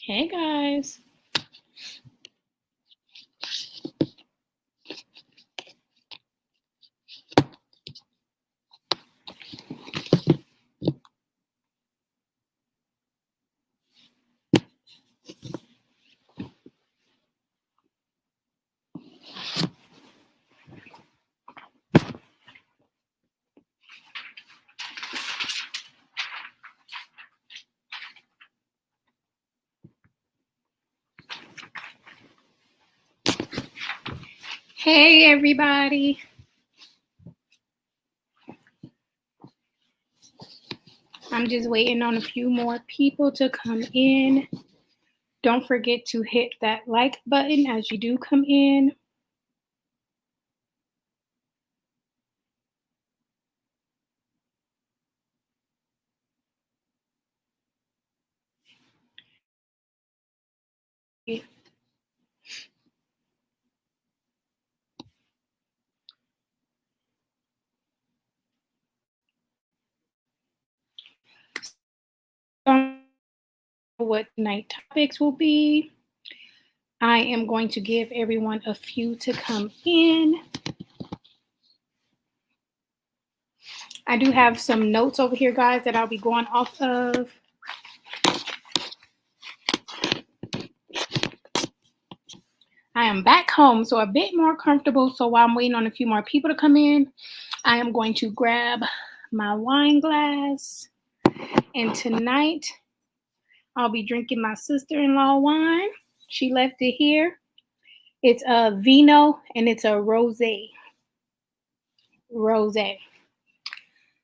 Hey guys. Hey everybody. I'm just waiting on a few more people to come in. Don't forget to hit that like button as you do come in. What night topics will be. I am going to give everyone a few to come in. I do have some notes over here, guys, that I'll be going off of. I am back home, so a bit more comfortable. So while I'm waiting on a few more people to come in, I am going to grab my wine glass. And tonight, I'll be drinking my sister-in-law wine. She left it here. It's a vino and it's a rosé. Rosé.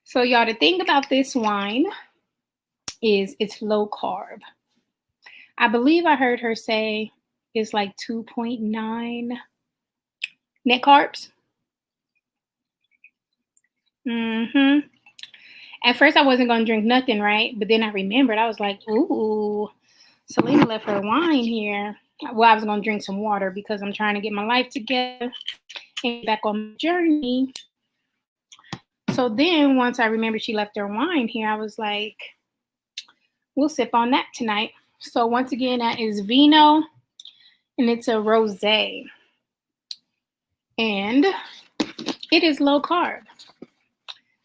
So y'all, the thing about this wine is it's low carb. I believe I heard her say it's like 2.9 net carbs. At first, I wasn't going to drink nothing, right? But then I remembered. I was like, ooh, Selena left her wine here. Well, I was going to drink some water because I'm trying to get my life together and back on my journey. So then once I remembered she left her wine here, I was like, we'll sip on that tonight. So once again, that is vino and it's a rosé. And it is low carb.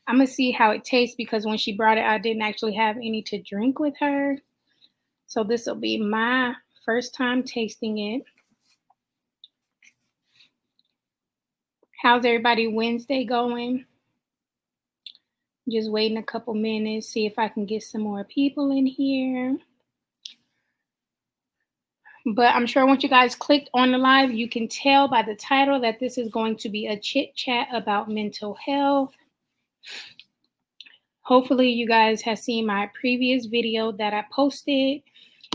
I'm going to see how it tastes because when she brought it, I didn't actually have any to drink with her. So this will be my first time tasting it. How's everybody Wednesday going? Just waiting a couple minutes, see if I can get some more people in here. But I'm sure once you guys clicked on the live, you can tell by the title that this is going to be a chit chat about mental health. Hopefully you guys have seen my previous video that I posted.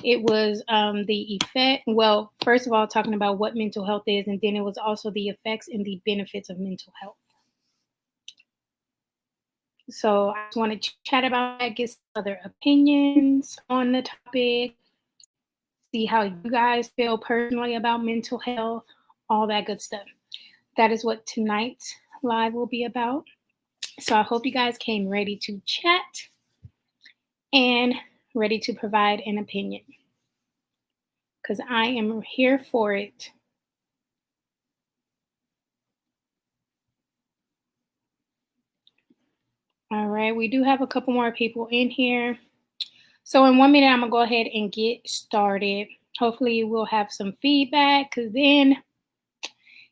It was the effect, well, first of all, talking about what mental health is, and then it was also the effects and the benefits of mental health. So I just want to chat about that, get some other opinions on the topic, see how you guys feel personally about mental health, all that good stuff. That is what tonight's live will be about. So I hope you guys came ready to chat and ready to provide an opinion, because I am here for it. All right, we do have a couple more people in here. So in 1 minute, I'm going to go ahead and get started. Hopefully you will have some feedback, because then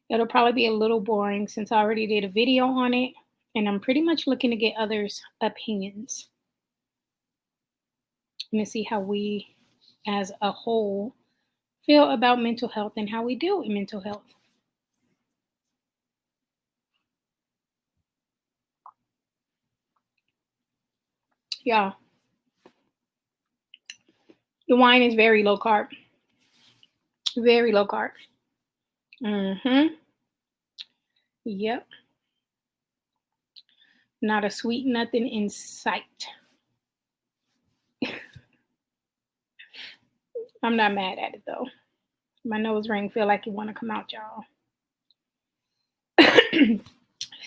it'll probably be a little boring since I already did a video on it, and I'm pretty much looking to get others' opinions and to see how we as a whole feel about mental health and how we deal with mental health. Yeah. The wine is very low carb. Very low carb. Yep. Not a sweet nothing in sight. I'm not mad at it though. My nose ring feel like it want to come out, y'all.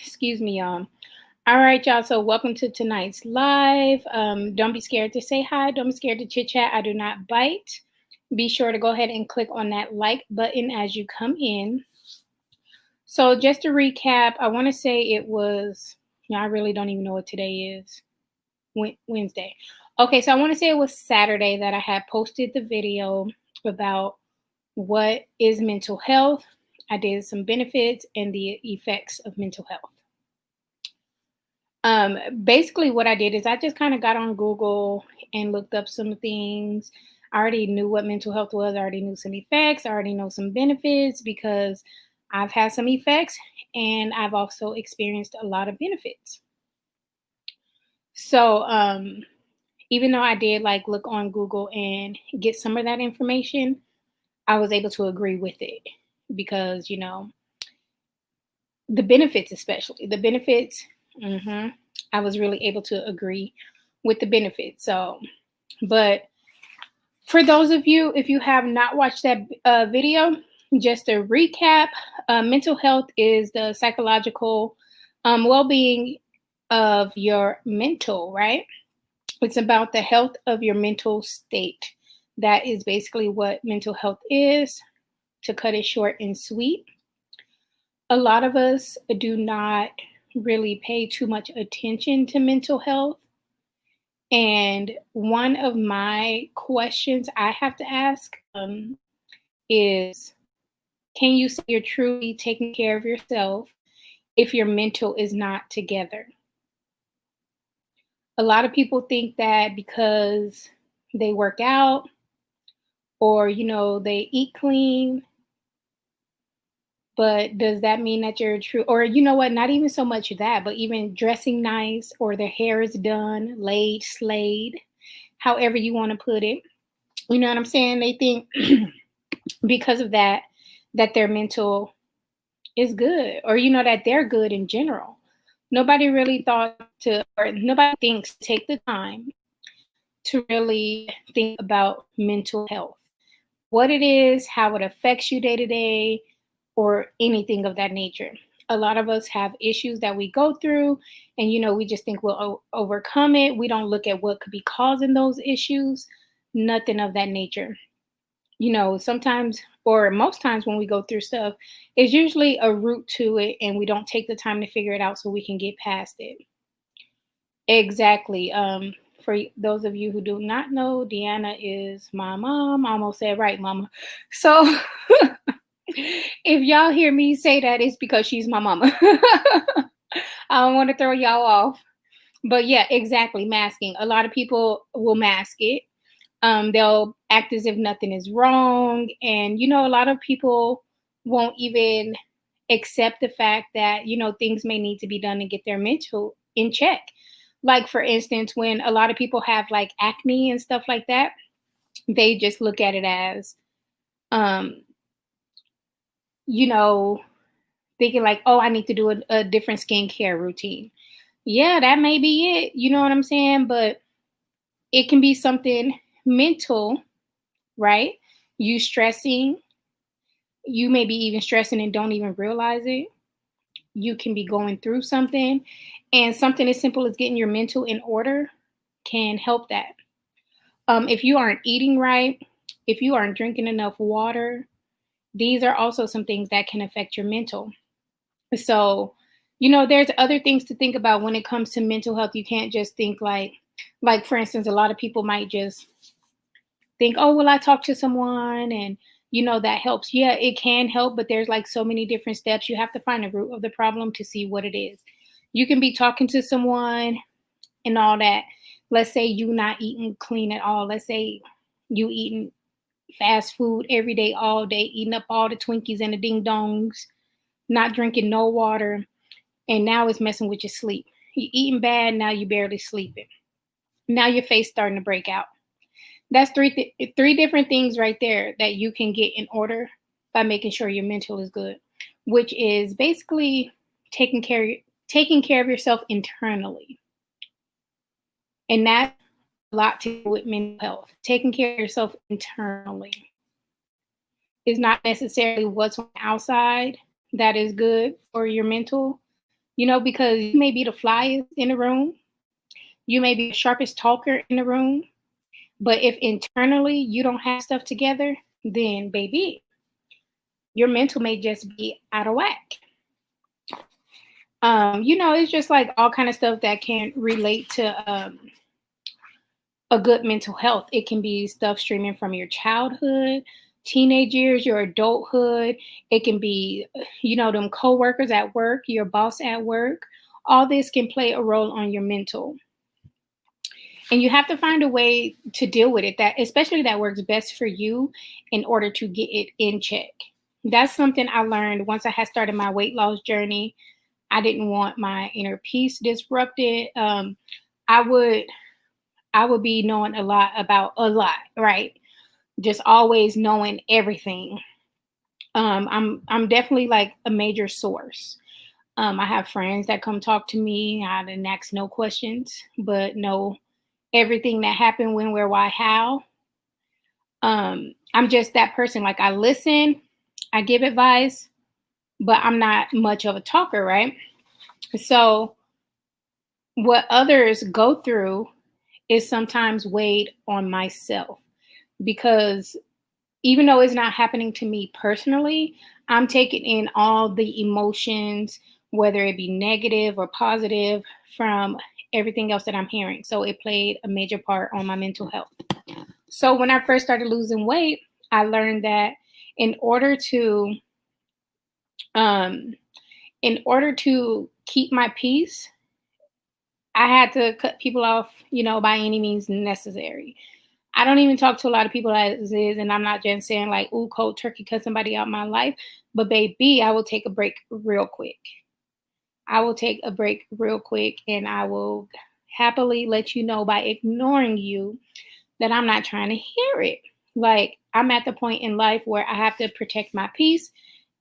Excuse me, y'all. All right, y'all. So welcome to tonight's live. Don't be scared to say hi. Don't be scared to chit chat. I do not bite. be sure to go ahead and click on that like button as you come in. So just to recap, I want to say it was, I really don't even know what today is. Wednesday. Okay, so I want to say it was Saturday that I had posted the video about what is mental health. I did some benefits and the effects of mental health. Basically, what I did is I just kind of got on Google and looked up some things. I already knew what mental health was. I already knew some effects. I already know some benefits because I've had some effects and I've also experienced a lot of benefits. So, even though I did like look on Google and get some of that information, I was able to agree with it because, the benefits, especially the benefits, I was really able to agree with the benefits. So, but for those of you, if you have not watched that video, just a recap, mental health is the psychological well being of your mental, right? It's about the health of your mental state. That is basically what mental health is, to cut it short and sweet. A lot of us do not really pay too much attention to mental health. And one of my questions I have to ask is, can you say you're truly taking care of yourself if your mental is not together? A lot of people think that because they work out or, they eat clean, but does that mean that you're true? Or, you know what? Not even so much that, but even dressing nice or their hair is done, laid, slayed, however you want to put it. You know what I'm saying? They think because of that, that their mental is good, or, that they're good in general. Nobody really thought to, or nobody thinks to take the time to really think about mental health, what it is, how it affects you day to day, or anything of that nature. A lot of us have issues that we go through, and we just think we'll overcome it. We don't look at what could be causing those issues, nothing of that nature. Sometimes, or most times when we go through stuff, it's usually a root to it, and we don't take the time to figure it out so we can get past it. Exactly. For those of you who do not know, Deanna is my mom. I almost said right, mama. So if y'all hear me say that, it's because she's my mama. I don't want to throw y'all off. But yeah, exactly. Masking. A lot of people will mask it. They'll act as if nothing is wrong. And, a lot of people won't even accept the fact that, things may need to be done to get their mental in check. Like, for instance, when a lot of people have like acne and stuff like that, they just look at it as, thinking like, oh, I need to do a different skincare routine. Yeah, that may be it. You know what I'm saying? But it can be something mental, right? You stressing, you may be even stressing and don't even realize it. You can be going through something, and something as simple as getting your mental in order can help that. If you aren't eating right, if you aren't drinking enough water, these are also some things that can affect your mental. So, there's other things to think about when it comes to mental health. You can't just think like for instance, a lot of people might just think, oh, well, I talk to someone and, that helps. Yeah, it can help, but there's like so many different steps. You have to find the root of the problem to see what it is. You can be talking to someone and all that. Let's say you not eating clean at all. Let's say you eating fast food every day, all day, eating up all the Twinkies and the ding dongs, not drinking no water, and now it's messing with your sleep. You're eating bad, now you barely sleeping. Now your face starting to break out. That's three different things right there that you can get in order by making sure your mental is good, which is basically taking care of yourself internally. And that's a lot to do with mental health. Taking care of yourself internally is not necessarily what's on the outside that is good for your mental, because you may be the flyest in the room. You may be the sharpest talker in the room. But if internally you don't have stuff together, then baby, your mental may just be out of whack. It's just like all kind of stuff that can relate to a good mental health. It can be stuff streaming from your childhood, teenage years, your adulthood. It can be, them coworkers at work, your boss at work. All this can play a role on your mental. And you have to find a way to deal with it, that especially that works best for you, in order to get it in check. That's something I learned once I had started my weight loss journey. I didn't want my inner peace disrupted. I would be knowing a lot about a lot, right? Just always knowing everything. I'm definitely like a major source. I have friends that come talk to me. I didn't ask no questions, but know everything that happened, when, where, why, how. I'm just that person. Like, I listen, I give advice, but I'm not much of a talker, right? So what others go through is sometimes weighed on myself, because even though it's not happening to me personally, I'm taking in all the emotions, whether it be negative or positive, from everything else that I'm hearing. So it played a major part on my mental health. So when I first started losing weight, I learned that in order to um, keep my peace, I had to cut people off, by any means necessary. I don't even talk to a lot of people as is, and I'm not just saying like, ooh, cold turkey, cut somebody out of my life. But baby, I will take a break real quick. And I will happily let you know by ignoring you that I'm not trying to hear it. Like, I'm at the point in life where I have to protect my peace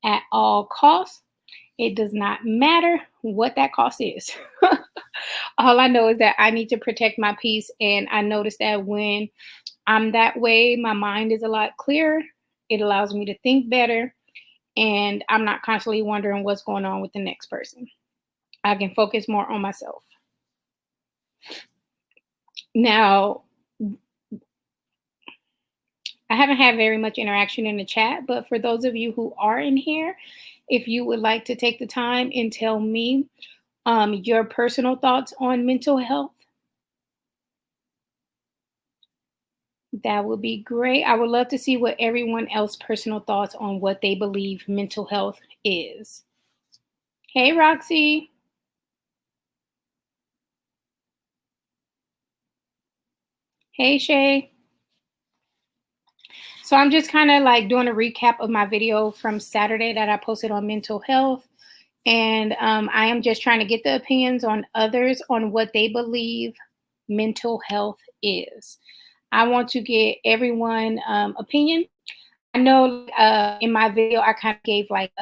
at all costs. It does not matter what that cost is. All I know is that I need to protect my peace. And I notice that when I'm that way, my mind is a lot clearer. It allows me to think better. And I'm not constantly wondering what's going on with the next person. I can focus more on myself. Now, I haven't had very much interaction in the chat, but for those of you who are in here, if you would like to take the time and tell me your personal thoughts on mental health, that would be great. I would love to see what everyone else's personal thoughts on what they believe mental health is. Hey, Roxy. Hey, Shay. So I'm just kind of like doing a recap of my video from Saturday that I posted on mental health. And I am just trying to get the opinions on others on what they believe mental health is. I want to get everyone opinion. I know in my video I kind of gave like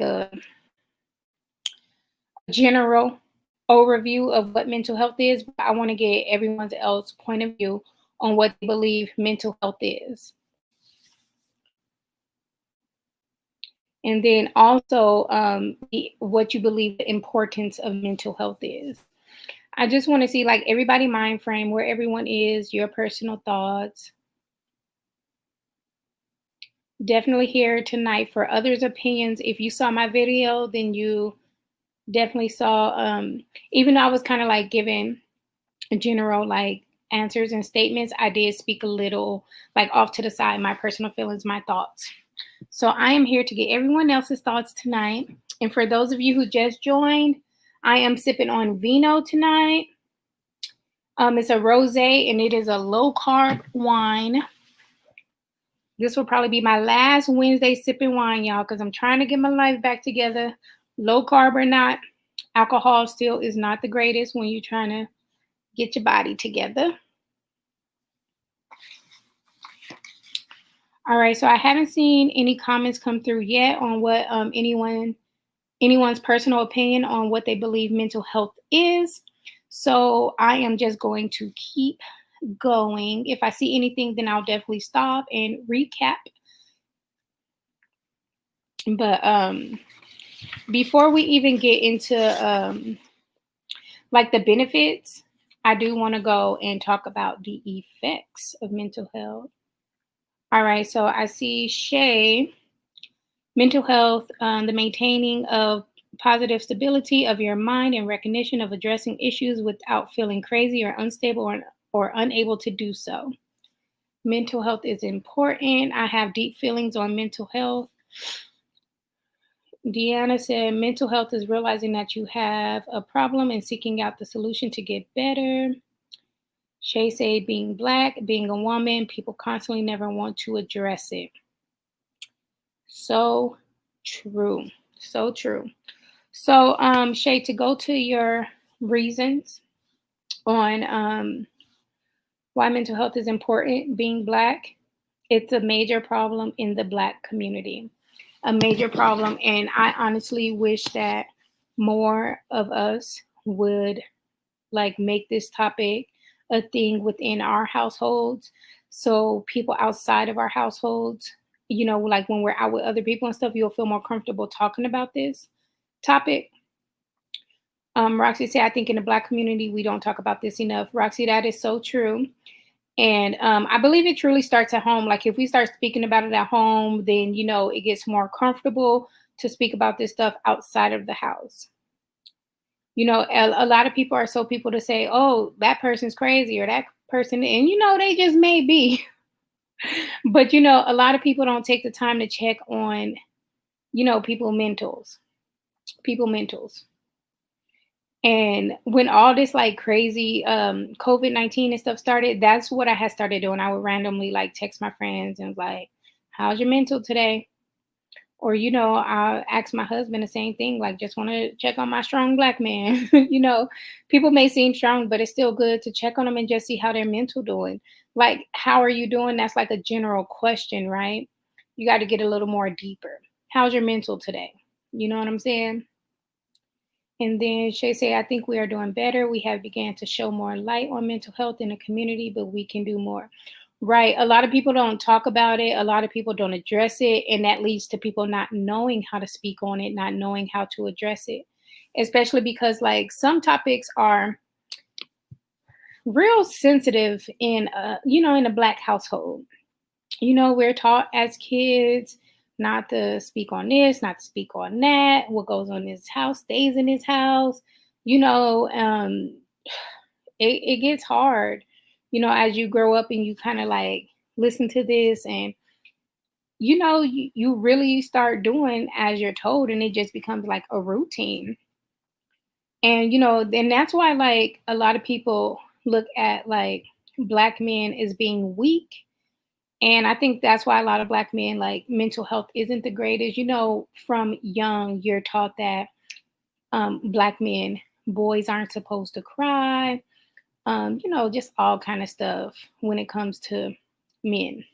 a general overview of what mental health is, but I want to get everyone's else point of view on what they believe mental health is. And then also what you believe the importance of mental health is. I just want to see like everybody mind frame, where everyone is, your personal thoughts. Definitely here tonight for others' opinions. If you saw my video, then you definitely saw, even though I was kind of like giving general like answers and statements, I did speak a little like off to the side, my personal feelings, my thoughts. So I am here to get everyone else's thoughts tonight. And for those of you who just joined, I am sipping on vino tonight. It's a rosé, and it is a low carb wine. This will probably be my last Wednesday sipping wine, y'all, because I'm trying to get my life back together. Low carb or not, alcohol still is not the greatest when you're trying to get your body together. All right, so I haven't seen any comments come through yet on what anyone's personal opinion on what they believe mental health is. So I am just going to keep going. If I see anything, then I'll definitely stop and recap. But before we even get into like the benefits, I do want to go and talk about the effects of mental health. All right, so I see Shay, mental health, the maintaining of positive stability of your mind and recognition of addressing issues without feeling crazy or unstable or unable to do so. Mental health is important. I have deep feelings on mental health. Deanna said, mental health is realizing that you have a problem and seeking out the solution to get better. Shay said, being Black, being a woman, people constantly never want to address it. So true. So true. So, Shay, to go to your reasons on why mental health is important, being Black, it's a major problem in the Black community. A major problem. And I honestly wish that more of us would like make this topic a thing within our households. So people outside of our households, like when we're out with other people and stuff, you'll feel more comfortable talking about this topic. Roxy said, I think in the Black community, we don't talk about this enough. Roxy, that is so true. And I believe it truly starts at home. Like if we start speaking about it at home, then, it gets more comfortable to speak about this stuff outside of the house. A lot of people are so people to say, oh, that person's crazy or that person, and, they just may be. But, a lot of people don't take the time to check on, people mentals. And when all this like crazy COVID-19 and stuff started, that's what I had started doing. I would randomly like text my friends and like, how's your mental today? Or, I'll ask my husband the same thing, like, just want to check on my strong Black man. People may seem strong, but it's still good to check on them and just see how their mental doing. Like, how are you doing? That's like a general question, right? You got to get a little more deeper. How's your mental today? You know what I'm saying? And then Shay say, I think we are doing better. We have began to show more light on mental health in the community, but we can do more. Right. A lot of people don't talk about it. A lot of people don't address it. And that leads to people not knowing how to speak on it, not knowing how to address it, especially because like some topics are real sensitive in, in a Black household. We're taught as kids not to speak on this, not to speak on that. What goes on in this house stays in this house. It gets hard, as you grow up and you kind of like listen to this and, you really start doing as you're told and it just becomes like a routine. And, then that's why like a lot of people look at like Black men as being weak. And I think that's why a lot of Black men, like mental health isn't the greatest. From young, you're taught that Black men, boys aren't supposed to cry, just all kind of stuff when it comes to men.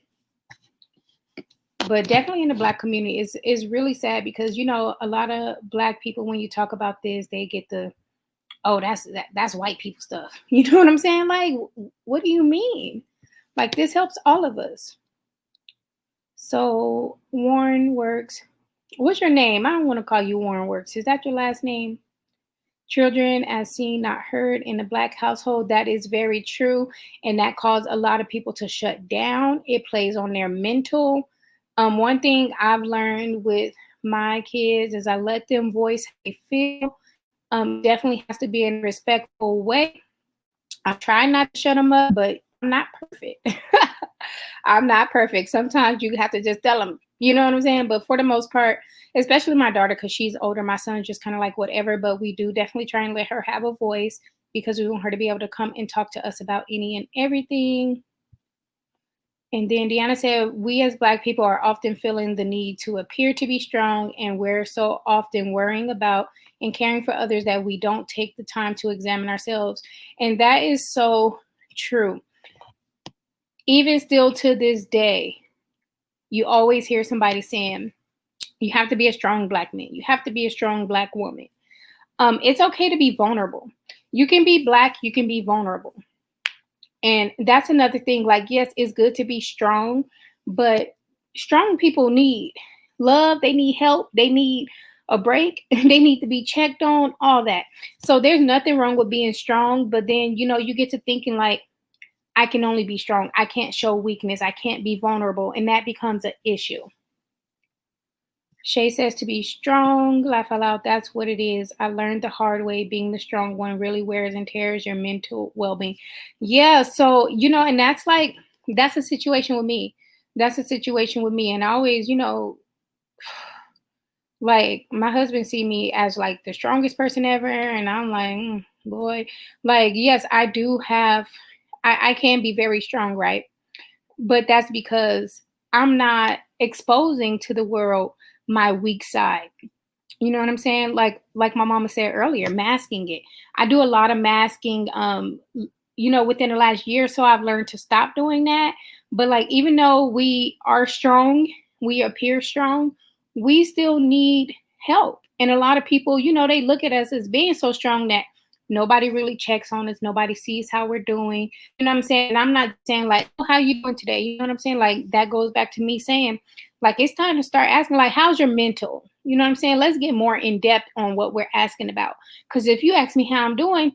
But definitely in the Black community, it's really sad because, a lot of Black people, when you talk about this, they get oh, that's white people stuff. You know what I'm saying? Like, what do you mean? Like, this helps all of us. So Warren Works. What's your name? I don't want to call you Warren Works. Is that your last name? Children as seen, not heard in the Black household. That is very true. And that caused a lot of people to shut down. It plays on their mental. One thing I've learned with my kids is I let them voice how they feel. Definitely has to be in a respectful way. I try not to shut them up, but I'm not perfect. I'm not perfect. Sometimes you have to just tell them, you know what I'm saying? But for the most part, especially my daughter, because she's older, my son's just kind of like whatever, but we do definitely try and let her have a voice because we want her to be able to come and talk to us about any and everything. And then Deanna said, we as Black people are often feeling the need to appear to be strong, and we're so often worrying about and caring for others that we don't take the time to examine ourselves. And that is so true. Even still to this day, you always hear somebody saying, you have to be a strong Black man. You have to be a strong Black woman. It's okay to be vulnerable. You can be Black, you can be vulnerable. And that's another thing. Like, yes, it's good to be strong, but strong people need love. They need help. They need a break. They need to be checked on, all that. So there's nothing wrong with being strong, but then, you get to thinking like, I can only be strong. I can't show weakness. I can't be vulnerable. And that becomes an issue. Shay says to be strong, laugh out loud. That's what it is. I learned the hard way. Being the strong one really wears and tears your mental well being. Yeah. So, and that's a situation with me. That's a situation with me. And I always, like my husband see me as like the strongest person ever. And I'm like, boy, like, yes, I do have, I can be very strong, right? But that's because I'm not exposing to the world my weak side. You know what I'm saying? Like my mama said earlier, masking it. I do a lot of masking within the last year or so I've learned to stop doing that. But like even though we are strong, we appear strong, we still need help. And a lot of people, they look at us as being so strong that nobody really checks on us, nobody sees how we're doing. You know what I'm saying? And I'm not saying like, oh, how you doing today? You know what I'm saying? Like that goes back to me saying, like, it's time to start asking, like, how's your mental? You know what I'm saying? Let's get more in depth on what we're asking about. Because if you ask me how I'm doing,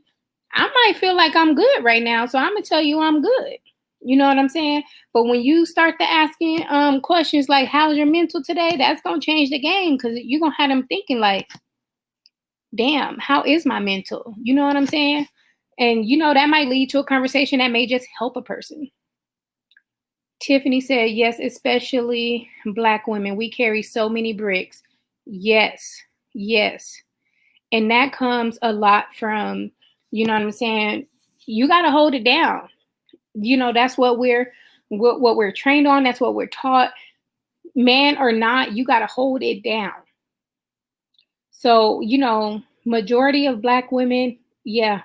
I might feel like I'm good right now. So I'm going to tell you I'm good. You know what I'm saying? But when you start to asking questions like, how's your mental today? That's going to change the game because you're going to have them thinking like, damn, how is my mental? You know what I'm saying? And, that might lead to a conversation that may just help a person. Tiffany said, yes, especially Black women. We carry so many bricks. Yes, yes. And that comes a lot from, you know what I'm saying? You got to hold it down. That's what we're trained on. That's what we're taught. Man or not, you got to hold it down. So, majority of Black women, yeah,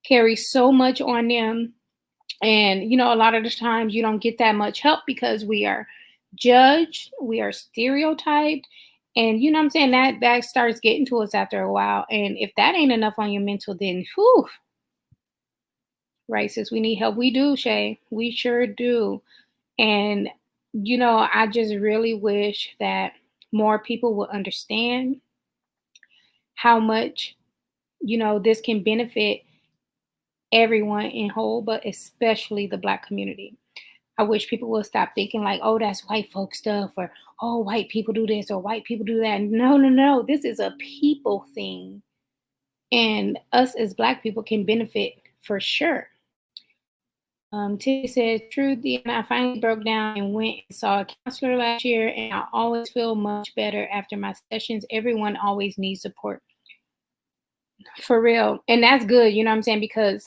carry so much on them. And, a lot of the times you don't get that much help because we are judged, we are stereotyped. And you know what I'm saying? That starts getting to us after a while. And if that ain't enough on your mental, then whew. Right, sis, we need help. We do, Shay. We sure do. And, I just really wish that more people would understand how much, this can benefit everyone in whole, but especially the Black community. I wish people will stop thinking like, oh, that's white folk stuff, or oh, white people do this, or white people do that. No. This is a people thing. And us as Black people can benefit for sure. T says, true, Deanna, I finally broke down and went and saw a counselor last year, and I always feel much better after my sessions. Everyone always needs support. For real. And that's good, you know what I'm saying? Because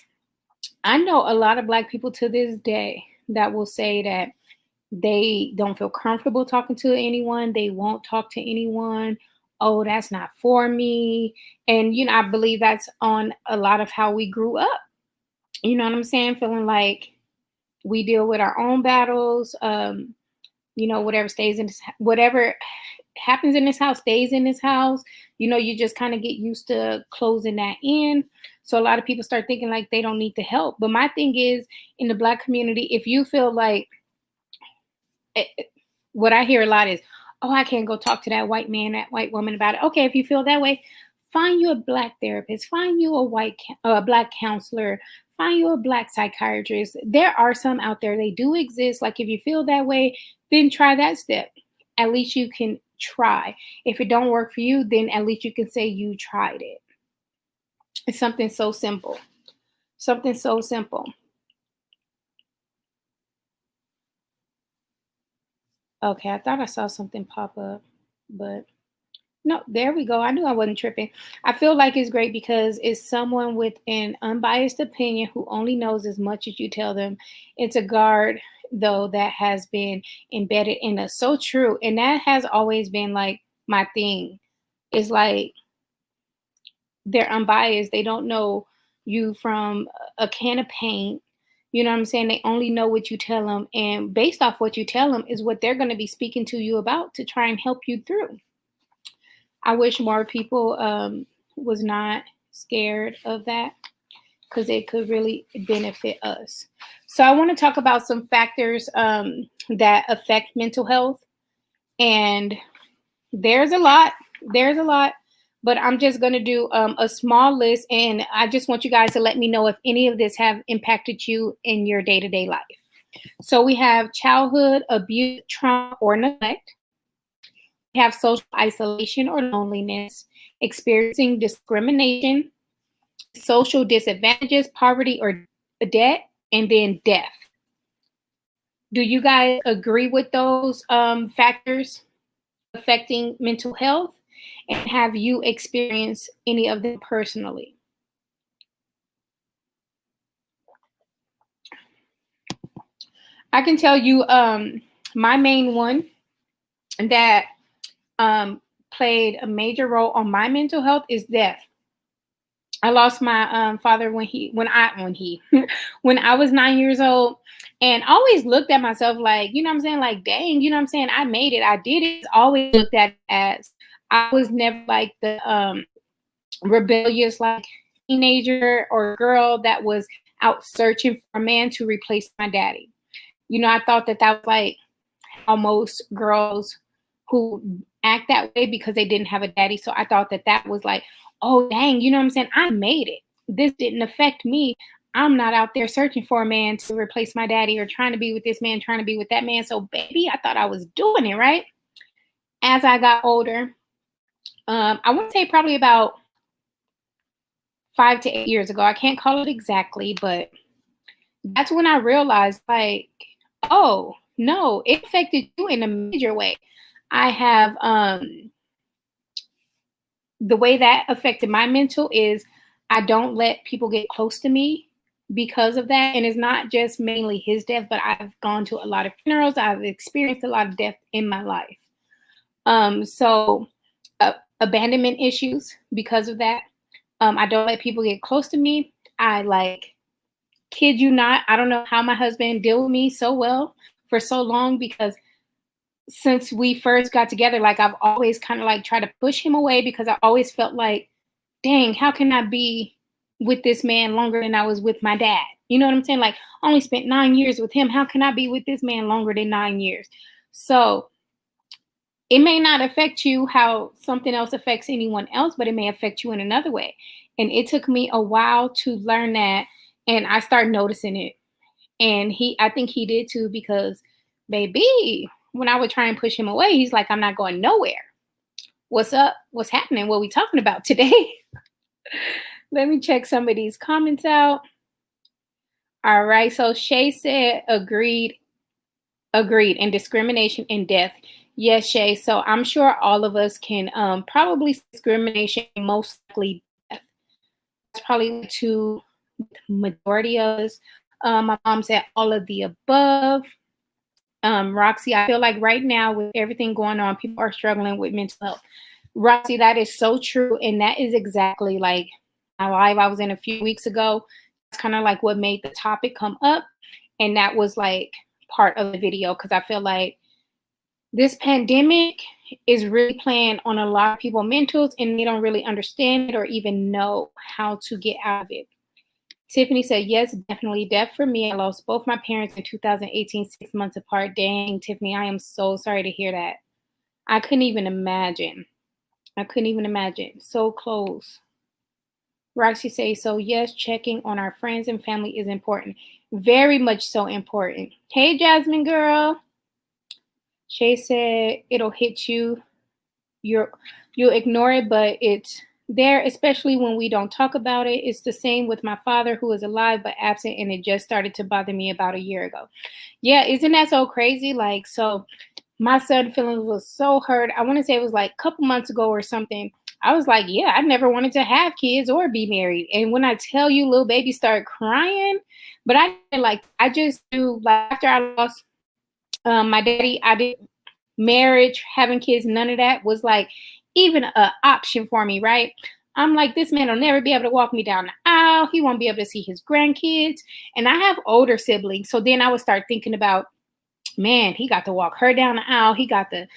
I know a lot of Black people to this day that will say that they don't feel comfortable talking to anyone. They won't talk to anyone. Oh, that's not for me. And, I believe that's on a lot of how we grew up. You know what I'm saying? Feeling like we deal with our own battles. Whatever happens in this house stays in this house. You just kind of get used to closing that in. So a lot of people start thinking like they don't need the help. But my thing is, in the Black community, if you feel like, what I hear a lot is, oh, I can't go talk to that white man, that white woman about it. Okay, if you feel that way, find you a Black therapist, find you a Black counselor, find you a Black psychiatrist. There are some out there. They do exist. Like if you feel that way, then try that step. At least you can try. If it don't work for you, then at least you can say you tried it. It's something so simple. Something so simple. Okay, I thought I saw something pop up, but no, there we go. I knew I wasn't tripping. I feel like it's great because it's someone with an unbiased opinion who only knows as much as you tell them. It's a guard, though, that has been embedded in us. So true. And that has always been like my thing. It's like they're unbiased. They don't know you from a can of paint. You know what I'm saying? They only know what you tell them. And based off what you tell them is what they're going to be speaking to you about to try and help you through. I wish more people was not scared of that because it could really benefit us. So I want to talk about some factors that affect mental health. And there's a lot. There's a lot, but I'm just going to do a small list, and I just want you guys to let me know if any of this have impacted you in your day-to-day life. So we have childhood abuse, trauma, or neglect. We have social isolation or loneliness, experiencing discrimination, social disadvantages, poverty or debt, and then death. Do you guys agree with those factors affecting mental health? And have you experienced any of them personally? I can tell you my main one that played a major role on my mental health is death. I lost my father when I was 9 years old, and always looked at myself like, you know what I'm saying, like, dang, you know what I'm saying, I made it, I did it. It's always looked at as I was never like the rebellious like teenager or girl that was out searching for a man to replace my daddy. You know, I thought that that was like how most girls who act that way because they didn't have a daddy. So I thought that that was like, oh, dang, you know what I'm saying? I made it. This didn't affect me. I'm not out there searching for a man to replace my daddy or trying to be with this man, trying to be with that man. So, baby, I thought I was doing it right. As I got older, I want to say probably about 5 to 8 years ago. I can't call it exactly, but that's when I realized, like, oh, no, it affected you in a major way. I have the way that affected my mental is I don't let people get close to me because of that. And it's not just mainly his death, but I've gone to a lot of funerals. I've experienced a lot of death in my life. So abandonment issues because of that. I don't let people get close to me. I like, kid you not, I don't know how my husband dealt with me so well for so long, because since we first got together, like I've always kind of like tried to push him away because I always felt like, dang, how can I be with this man longer than I was with my dad? You know what I'm saying? Like, I only spent 9 years with him. How can I be with this man longer than 9 years? So it may not affect you how something else affects anyone else, but it may affect you in another way. And it took me a while to learn that. And I started noticing it. And I think he did too, because baby, when I would try and push him away, he's like, I'm not going nowhere. What's up? What's happening? What are we talking about today? Let me check some of these comments out. All right. So Shay said, agreed, and discrimination and death. Yes, Shay. So I'm sure all of us can probably discrimination, most likely death. That's probably to majority of us. My mom said all of the above. Roxy, I feel like right now with everything going on, people are struggling with mental health. Roxy, that is so true. And that is exactly like my live I was in a few weeks ago. It's kind of like what made the topic come up. And that was like part of the video, because I feel like this pandemic is really playing on a lot of people's mentals, and they don't really understand it or even know how to get out of it. Tiffany said, yes, definitely death for me. I lost both my parents in 2018, 6 months apart. Dang, Tiffany, I am so sorry to hear that. I couldn't even imagine. So close. Roxy says, so yes, checking on our friends and family is important. Very much so important. Hey, Jasmine girl. Shay said, it'll hit you. You'll ignore it, but it's there, especially when we don't talk about it. It's the same with my father, who is alive but absent, and it just started to bother me about a year ago. Yeah, isn't that so crazy? Like, so my son feelings was so hurt. I want to say it was like a couple months ago or something. I was like, yeah, I never wanted to have kids or be married. And when I tell you, little baby started crying, but I just knew, like, after I lost my daddy, I didn't, marriage, having kids, none of that was like even an option for me, right? I'm like, this man will never be able to walk me down the aisle. He won't be able to see his grandkids. And I have older siblings. So then I would start thinking about, man, he got to walk her down the aisle. He got to,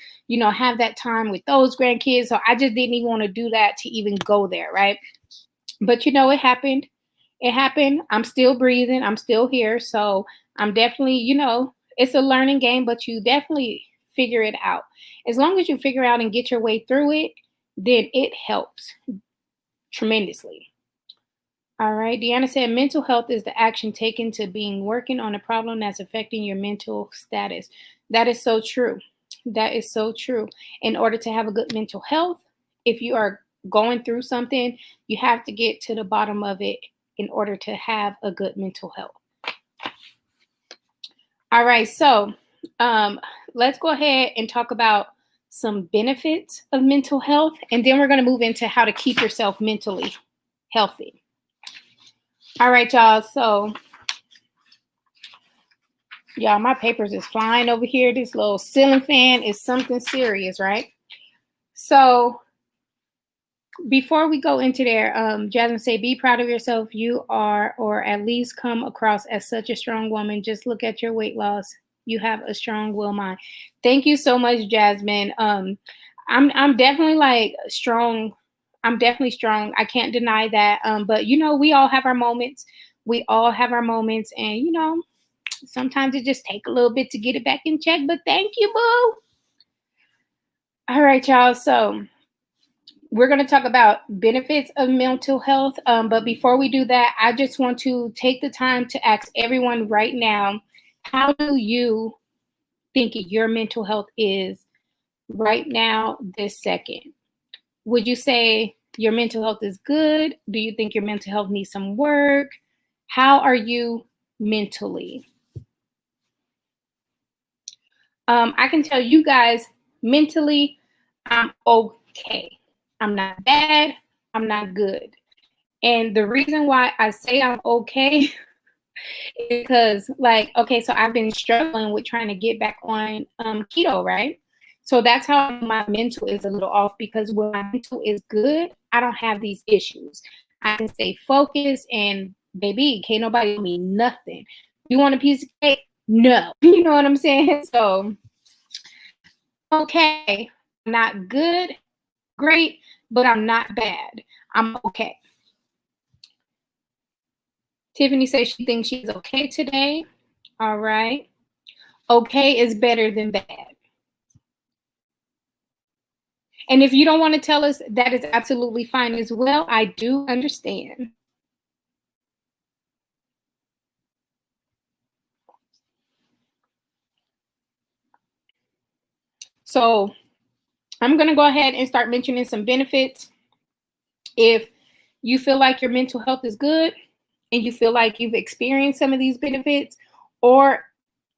have that time with those grandkids. So I just didn't even want to do that to even go there, right? But it happened. It happened. I'm still breathing. I'm still here. So I'm definitely, it's a learning game, but you definitely figure it out. As long as you figure out and get your way through it, then it helps tremendously. All right. Deanna said mental health is the action taken to being working on a problem that's affecting your mental status. That is so true. That is so true. In order to have a good mental health, if you are going through something, you have to get to the bottom of it in order to have a good mental health. All right. So let's go ahead and talk about some benefits of mental health. And then we're going to move into how to keep yourself mentally healthy. All right, y'all. So, y'all, my papers is flying over here. This little ceiling fan is something serious, right? So, before we go into there, Jasmine say, be proud of yourself. You are, or at least come across as such a strong woman. Just look at your weight loss. You have a strong will mind. Thank you so much, Jasmine. I'm definitely like strong. I'm definitely strong. I can't deny that. But you know, we all have our moments. We all have our moments, and you know, sometimes it just take a little bit to get it back in check. But thank you, boo. All right, y'all. So we're going to talk about benefits of mental health. But before we do that, I just want to take the time to ask everyone right now, how do you think your mental health is right now, this second? Would you say your mental health is good? Do you think your mental health needs some work? How are you mentally? I can tell you guys, mentally, I'm okay. I'm not bad. I'm not good. And the reason why I say I'm okay is because, like, okay, so I've been struggling with trying to get back on keto, right? So that's how my mental is a little off, because when my mental is good, I don't have these issues. I can stay focused, and baby, can't nobody tell me nothing. You want a piece of cake? No. You know what I'm saying? So, okay, not good, great, but I'm not bad. I'm okay. Tiffany says she thinks she's okay today. All right. Okay is better than bad. And if you don't want to tell us, that is absolutely fine as well. I do understand. So I'm going to go ahead and start mentioning some benefits. If you feel like your mental health is good and you feel like you've experienced some of these benefits, or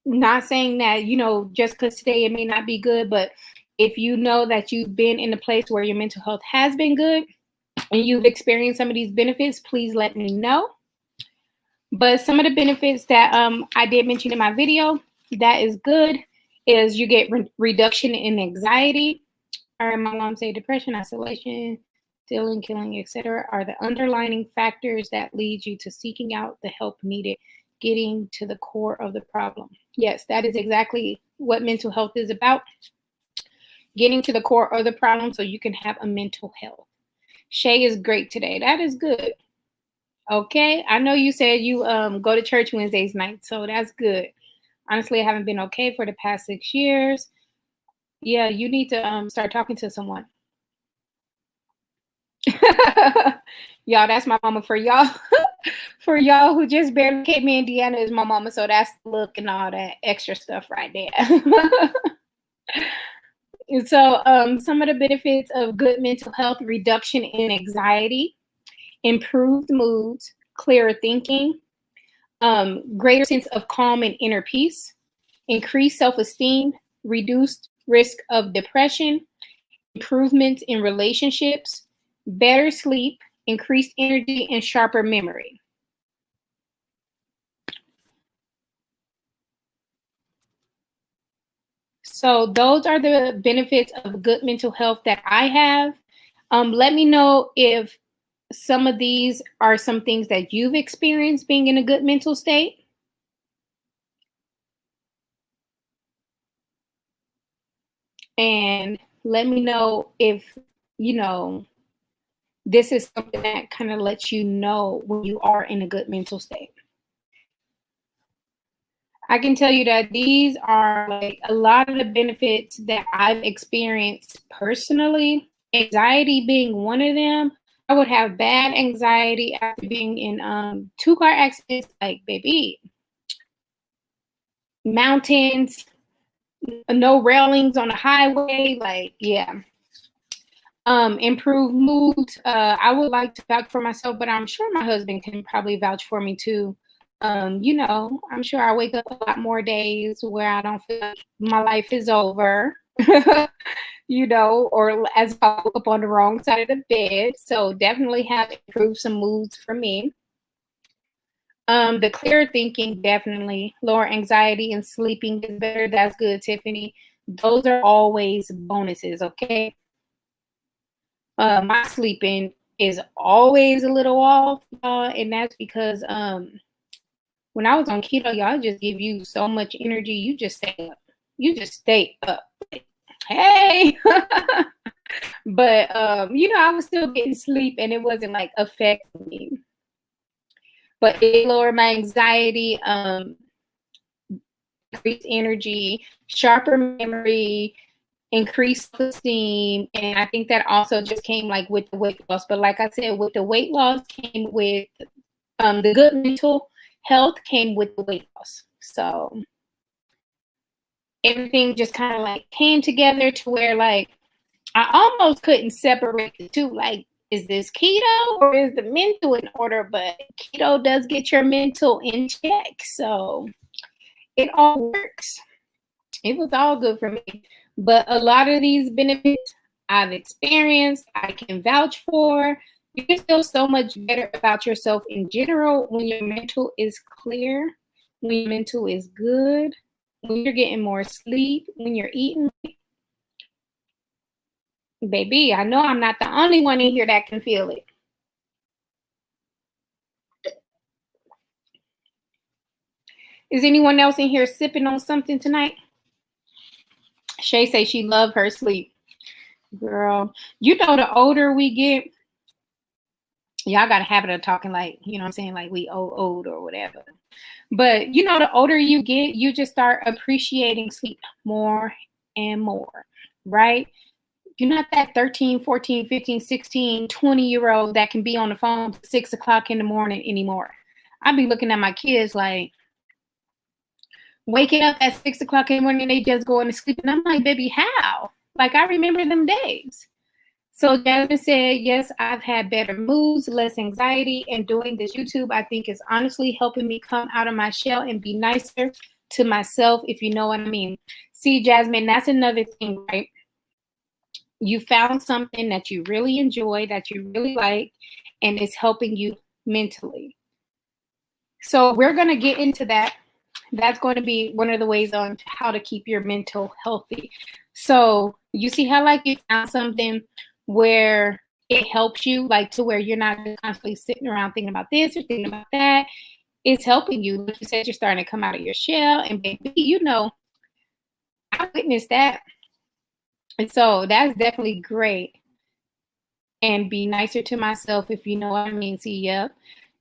not saying that, you know, just because today it may not be good, but if you know that you've been in a place where your mental health has been good and you've experienced some of these benefits, please let me know. But some of the benefits that I did mention in my video that is good is you get reduction in anxiety. All right, my mom say depression, isolation, stealing, killing, etc. are the underlying factors that lead you to seeking out the help needed, getting to the core of the problem. Yes, that is exactly what mental health is about. Getting to the core of the problem so you can have a mental health. Shay is great today. That is good. Okay, I know you said you go to church Wednesdays night, so that's good. Honestly, I haven't been okay for the past 6 years. Yeah, you need to start talking to someone. Y'all, that's my mama. For y'all, for y'all who just barely came, me and Deanna is my mama, so that's the look and all that extra stuff right there. And so some of the benefits of good mental health: reduction in anxiety, improved moods, clearer thinking, greater sense of calm and inner peace, increased self-esteem, reduced risk of depression, improvements in relationships, better sleep, increased energy, and sharper memory. So those are the benefits of good mental health that I have. Let me know if some of these are some things that you've experienced being in a good mental state. And let me know if, you know, this is something that kind of lets you know when you are in a good mental state. I can tell you that these are like a lot of the benefits that I've experienced personally, anxiety being one of them. I would have bad anxiety after being in 2 car accidents, like, baby, mountains, no railings on the highway, like, yeah. Improved moods. I would like to vouch for myself, but I'm sure my husband can probably vouch for me too. I'm sure I wake up a lot more days where I don't feel like my life is over. Or as if I woke up on the wrong side of the bed. So definitely have improved some moods for me. The clear thinking, definitely. Lower anxiety and sleeping is better. That's good, Tiffany. Those are always bonuses, okay? My sleeping is always a little off, and that's because when I was on keto, y'all just give you so much energy. You just stay up. You just stay up. Hey. But I was still getting sleep and it wasn't like affecting me. But it lowered my anxiety, increased energy, sharper memory, increased esteem. And I think that also just came like with the weight loss. But like I said, with the weight loss came with the good mental health came with the weight loss. So everything just kind of like came together to where like I almost couldn't separate the two. Like, is this keto or is the mental in order? But keto does get your mental in check. So it all works. It was all good for me. But a lot of these benefits I've experienced, I can vouch for. You can feel so much better about yourself in general when your mental is clear, when your mental is good, when you're getting more sleep, when you're eating. Baby, I know I'm not the only one in here that can feel it. Is anyone else in here sipping on something tonight? Shay say she love her sleep. Girl, the older we get, y'all got a habit of talking like, you know what I'm saying, like we old or whatever. But the older you get, you just start appreciating sleep more and more, right? You're not that 13, 14, 15, 16, 20-year-old that can be on the phone at 6 o'clock in the morning anymore. I'd be looking at my kids like waking up at 6 o'clock in the morning, they just going to sleep. And I'm like, baby, how? Like, I remember them days. So Jasmine said, yes, I've had better moods, less anxiety, and doing this YouTube, I think, is honestly helping me come out of my shell and be nicer to myself, if you know what I mean. See, Jasmine, that's another thing, right? You found something that you really enjoy, that you really like, and it's helping you mentally. So we're going to get into that. That's going to be one of the ways on how to keep your mental healthy. So you see how like you found something where it helps you, like to where you're not constantly sitting around thinking about this or thinking about that. It's helping you. Like you said, you're starting to come out of your shell, and baby, I witnessed that. And so that's definitely great. And be nicer to myself, if you know what I mean. See, yep.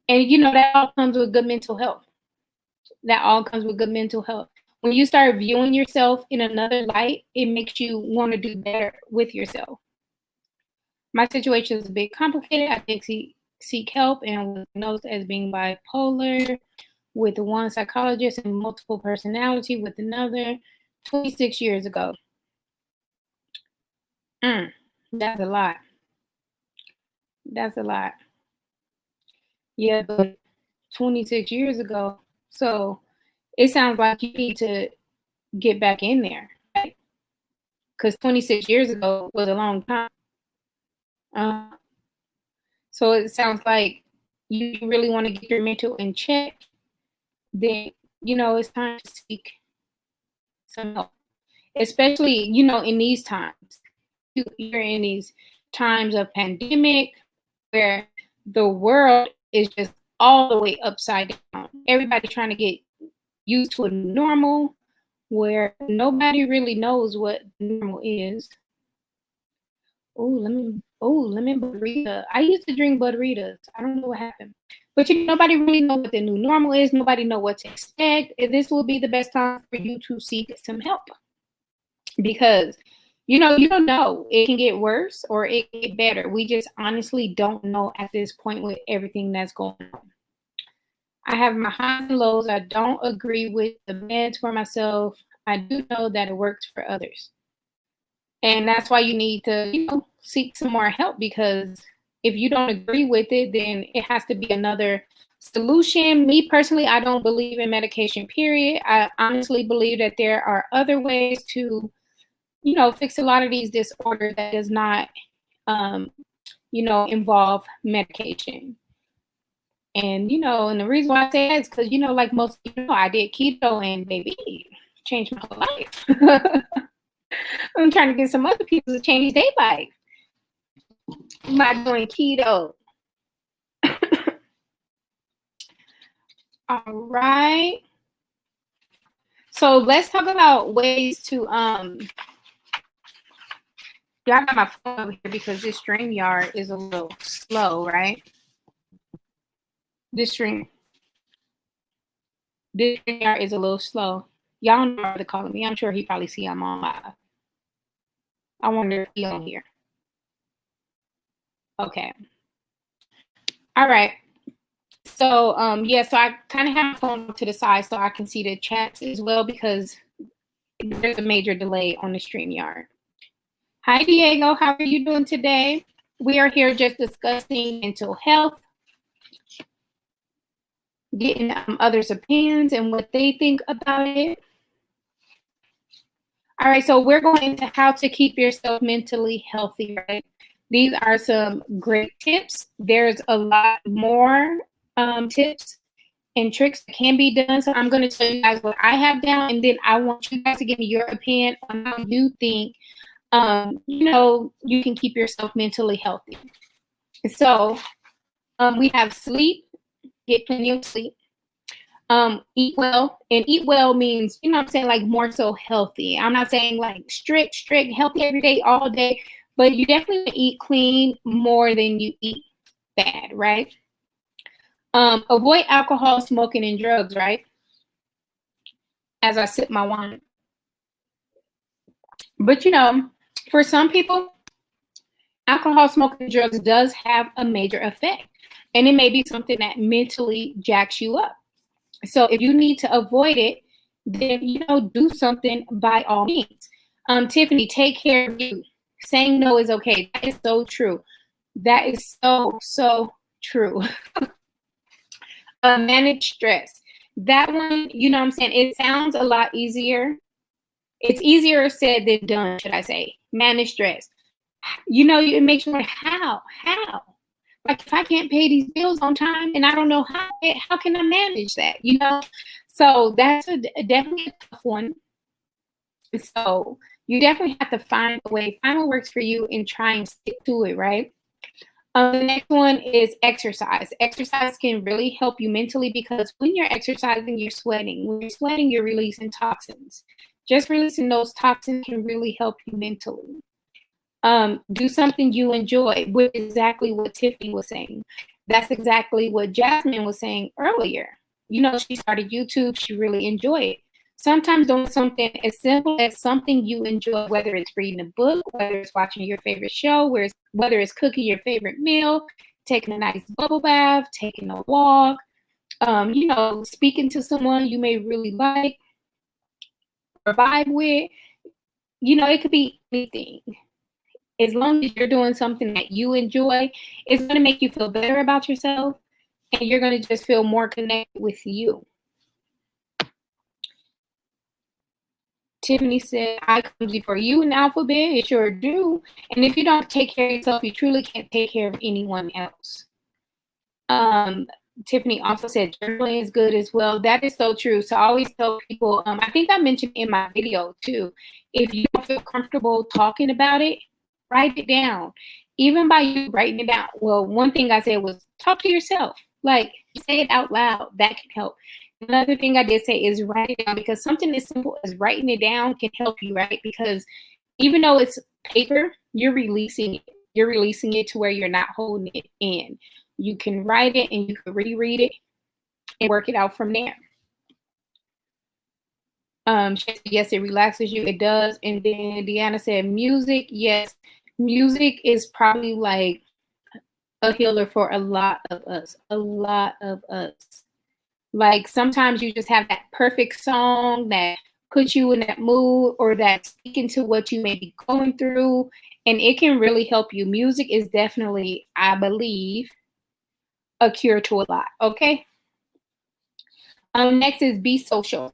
And that all comes with good mental health. That all comes with good mental health. When you start viewing yourself in another light, it makes you want to do better with yourself. My situation is a bit complicated. I did seek help and was diagnosed as being bipolar with one psychologist and multiple personality with another 26 years ago. That's a lot. That's a lot. Yeah, but 26 years ago. So it sounds like you need to get back in there, right? Because 26 years ago was a long time. So it sounds like you really want to get your mental in check. Then, it's time to seek some help. Especially, in these times. You're in these times of pandemic where the world is just all the way upside down. Everybody trying to get used to a normal where nobody really knows what normal is. Lemon Budderita. I used to drink Budderitas. I don't know what happened. But nobody really knows what the new normal is. Nobody know what to expect. And this will be the best time for you to seek some help. Because You don't know. It can get worse or it can get better. We just honestly don't know at this point with everything that's going on. I have my highs and lows. I don't agree with the meds for myself. I do know that it works for others. And that's why you need to, seek some more help, because if you don't agree with it, then it has to be another solution. Me personally, I don't believe in medication, period. I honestly believe that there are other ways to, fix a lot of these disorders that does not, um, involve medication. And the reason why I say that is because, like most people know, I did keto and baby, changed my whole life. I'm trying to get some other people to change their life by doing keto. All right. So let's talk about ways to y'all got my phone over here because this StreamYard is a little slow, right? This StreamYard is a little slow. Y'all know what to call me. I'm sure he probably see I'm on live. I wonder if he on here. Okay. All right. So so I kind of have my phone to the side so I can see the chats as well, because there's a major delay on the StreamYard. Hi, Diego. How are you doing today? We are here just discussing mental health, getting others' opinions and what they think about it. All right, so we're going into how to keep yourself mentally healthy, right? These are some great tips. There's a lot more tips and tricks that can be done. So I'm going to tell you guys what I have down, and then I want you guys to give me your opinion on how you think, you can keep yourself mentally healthy. So we have sleep, get plenty of sleep. Eat well, and eat well means, I'm saying, like, more so healthy. I'm not saying like strict healthy every day, all day, but you definitely eat clean more than you eat bad, right? Avoid alcohol, smoking, and drugs, right? As I sip my wine. But for some people, alcohol, smoking, and drugs does have a major effect, and it may be something that mentally jacks you up. So if you need to avoid it, then, do something by all means. Tiffany, take care of you. Saying no is okay. That is so true. That is so true. Manage stress. That one, what I'm saying, it sounds a lot easier. It's easier said than done, should I say. Manage stress. It makes you wonder, how? Like, if I can't pay these bills on time and I don't know how can I manage that? So that's definitely a tough one. So you definitely have to find a way, find what works for you, and try and stick to it, right? The next one is exercise. Exercise can really help you mentally, because when you're exercising, you're sweating. When you're sweating, you're releasing toxins. Just releasing those toxins can really help you mentally. Do something you enjoy, which is exactly what Tiffany was saying. That's exactly what Jasmine was saying earlier. She started YouTube. She really enjoyed it. Sometimes doing something as simple as something you enjoy, whether it's reading a book, whether it's watching your favorite show, whether it's cooking your favorite meal, taking a nice bubble bath, taking a walk, speaking to someone you may really like or vibe with. It could be anything. As long as you're doing something that you enjoy, it's going to make you feel better about yourself, and you're going to just feel more connected with you. Tiffany said, I come before you in the alphabet. It sure do. And if you don't take care of yourself, you truly can't take care of anyone else. Tiffany also said journaling is good as well. That is so true. So I always tell people, I think I mentioned in my video too, if you don't feel comfortable talking about it, write it down. Even by you writing it down. Well, one thing I said was talk to yourself. Like, say it out loud. That can help. Another thing I did say is write it down, because something as simple as writing it down can help you, right? Because even though it's paper, you're releasing it. You're releasing it to where you're not holding it in. You can write it and you can reread it and work it out from there. She said, yes, it relaxes you. It does. And then Deanna said, music. Yes, music is probably like a healer for a lot of us. A lot of us. Like sometimes you just have that perfect song that puts you in that mood or that speaking to what you may be going through, and it can really help you. Music is definitely, I believe, a cure to a lot. Okay. Next is be social.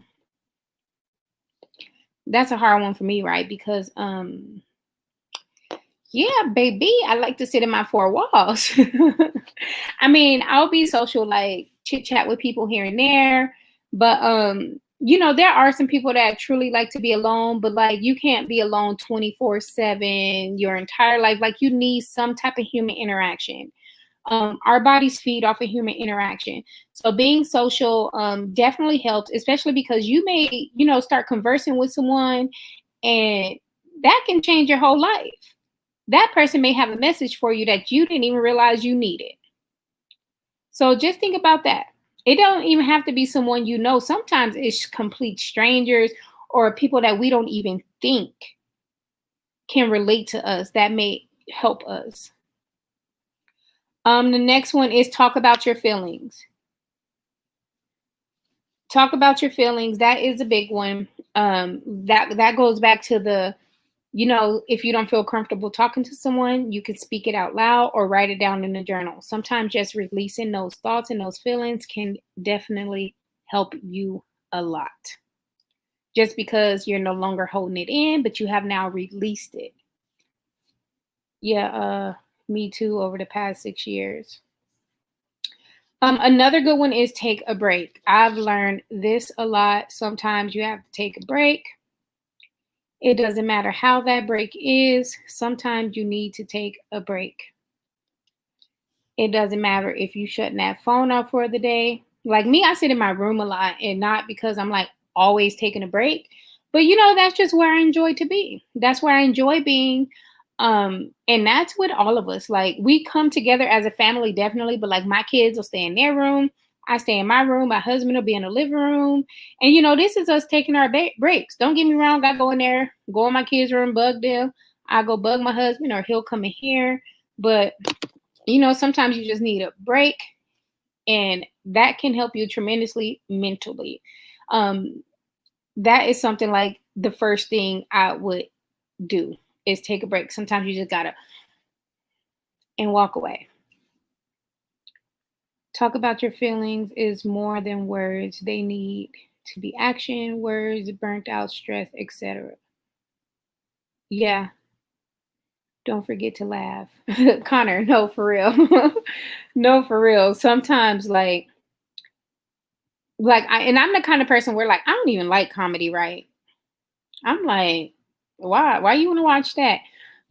That's a hard one for me, right? Because yeah, baby, I like to sit in my four walls. I mean, I'll be social, like chit chat with people here and there, but there are some people that truly like to be alone, but like you can't be alone 24/7 your entire life. Like you need some type of human interaction. Our bodies feed off of human interaction. So being social definitely helps, especially because you may, start conversing with someone and that can change your whole life. That person may have a message for you that you didn't even realize you needed. So just think about that. It don't even have to be someone you know. Sometimes it's complete strangers or people that we don't even think can relate to us that may help us. The next one is talk about your feelings. Talk about your feelings. That is a big one. That goes back to the, if you don't feel comfortable talking to someone, you can speak it out loud or write it down in a journal. Sometimes just releasing those thoughts and those feelings can definitely help you a lot. Just because you're no longer holding it in, but you have now released it. Yeah, me too over the past 6 years. Another good one is take a break. I've learned this a lot. Sometimes you have to take a break. It doesn't matter how that break is. Sometimes you need to take a break. It doesn't matter if you shutting that phone off for the day. Like me, I sit in my room a lot, and not because I'm like always taking a break, but that's just where I enjoy to be. That's where I enjoy being. And that's with all of us. Like we come together as a family, definitely, but like my kids will stay in their room. I stay in my room. My husband will be in the living room. And this is us taking our breaks. Don't get me wrong. I go in there, go in my kids' room, bug them. I go bug my husband, or he'll come in here. But sometimes you just need a break, and that can help you tremendously mentally. That is something like the first thing I would do is take a break. Sometimes you just gotta and walk away. Talk about your feelings is more than words. They need to be action, words, burnt out, stress, etc. Yeah, don't forget to laugh. Connor, no, for real. No, for real. Sometimes I'm the kind of person where like I don't even like comedy, right? I'm like, why you want to watch that?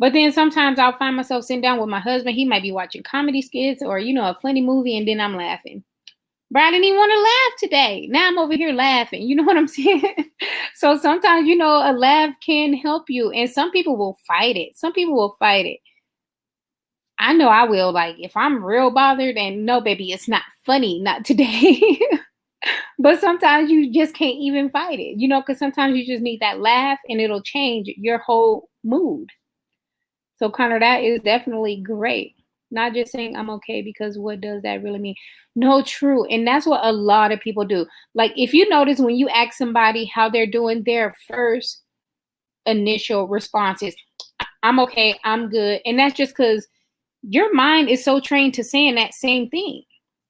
But then sometimes I'll find myself sitting down with my husband. He might be watching comedy skits or a funny movie, and then I'm laughing. But I didn't even want to laugh today. Now I'm over here laughing. You know what I'm saying? So sometimes a laugh can help you, and some people will fight it. Some people will fight it. I know I will. Like if I'm real bothered, and no, baby, it's not funny, not today. But sometimes you just can't even fight it, because sometimes you just need that laugh and it'll change your whole mood. So, Connor, that is definitely great. Not just saying I'm okay, because what does that really mean? No, true. And that's what a lot of people do. Like, if you notice when you ask somebody how they're doing, their first initial response is, I'm okay, I'm good. And that's just because your mind is so trained to saying that same thing.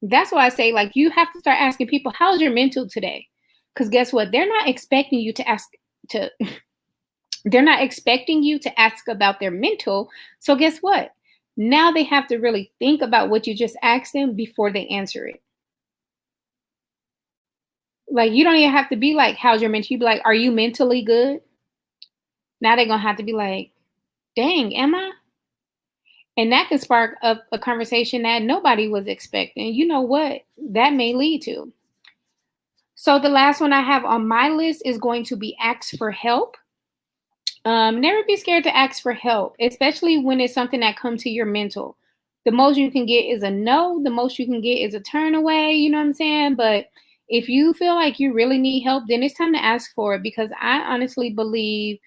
That's why I say, like, you have to start asking people, how's your mental today? Because guess what? They're not expecting you to they're not expecting you to ask about their mental. So guess what? Now they have to really think about what you just asked them before they answer it. Like, you don't even have to be like, how's your mental? You be like, are you mentally good? Now they're gonna have to be like, dang, am I? And that can spark up a conversation that nobody was expecting. You know what that may lead to. So the last one I have on my list is going to be ask for help. Never be scared to ask for help, especially when it's something that comes to your mental. The most you can get is a no. The most you can get is a turn away. You know what I'm saying? But If you feel like you really need help, then it's time to ask for it, because I honestly believe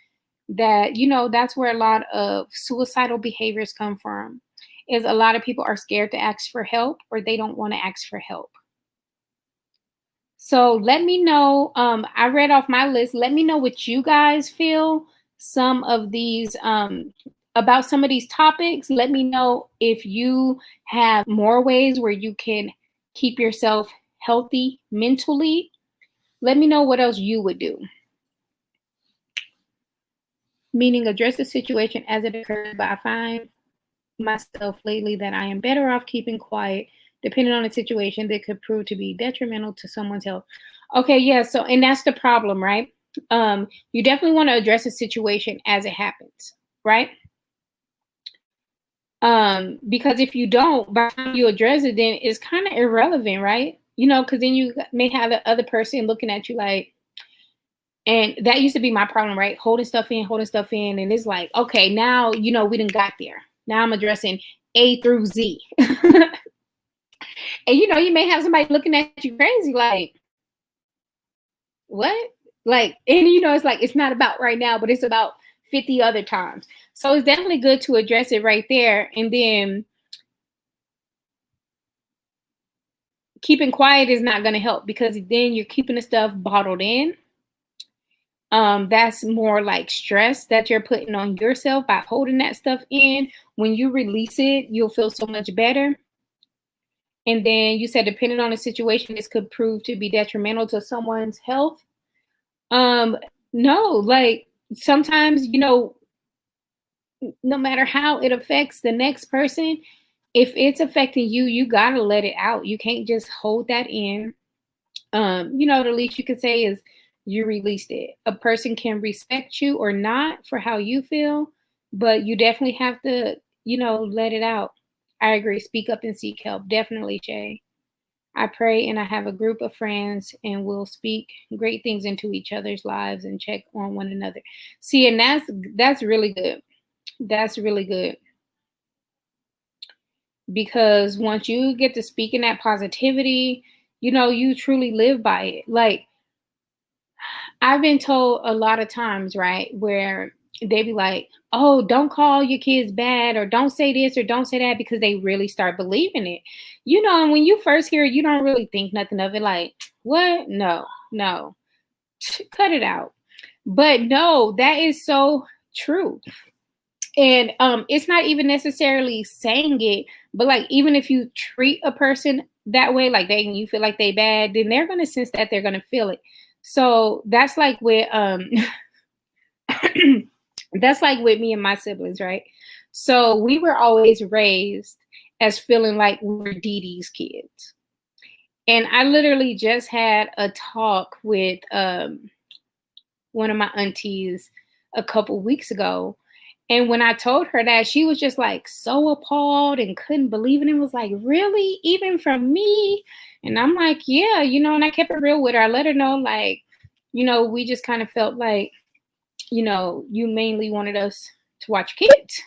that, that's where a lot of suicidal behaviors come from. Is a lot of people are scared to ask for help, or they don't want to ask for help. So let me know. I read off my list. Let me know what you guys feel some of these about some of these topics. Let me know if you have more ways where you can keep yourself healthy mentally. Let me know what else you would do. Meaning, address the situation as it occurs, but I find myself lately that I am better off keeping quiet, depending on the situation that could prove to be detrimental to someone's health. Okay, yeah. So, and that's the problem, right? You definitely want to address the situation as it happens, right? Because if you don't, by the time you address it, then it's kind of irrelevant, right? Because then you may have the other person looking at you like, and that used to be my problem, right? Holding stuff in. And it's like, okay, now, we done got there. Now I'm addressing A through Z. And, you may have somebody looking at you crazy, like, what? Like, and, it's like, it's not about right now, but it's about 50 other times. So it's definitely good to address it right there. And then keeping quiet is not going to help, because then you're keeping the stuff bottled in. That's more like stress that you're putting on yourself by holding that stuff in. When you release it, you'll feel so much better. And then you said, depending on the situation, this could prove to be detrimental to someone's health. No, like sometimes, no matter how it affects the next person, if it's affecting you, you gotta let it out. You can't just hold that in. The least you could say is you released it. A person can respect you or not for how you feel, but you definitely have to, let it out. I agree. Speak up and seek help. Definitely, Shay. I pray and I have a group of friends, and we'll speak great things into each other's lives and check on one another. See, and that's really good. That's really good. Because once you get to speaking that positivity, you truly live by it. Like, I've been told a lot of times, right, where they be like, oh, don't call your kids bad, or don't say this or don't say that, because they really start believing it. And when you first hear it, you don't really think nothing of it. Like, what? No, cut it out. But no, that is so true. And it's not even necessarily saying it, but like, even if you treat a person that way, like you feel like they bad, then they're gonna sense that, they're gonna feel it. So that's like with that's like with me and my siblings, right? So we were always raised as feeling like we were Dee Dee's kids. And I literally just had a talk with one of my aunties a couple weeks ago. And when I told her that, she was just like so appalled and couldn't believe it, and was like, really? Even from me? And I'm like, yeah, and I kept it real with her. I let her know, like, we just kind of felt like, you mainly wanted us to watch kids.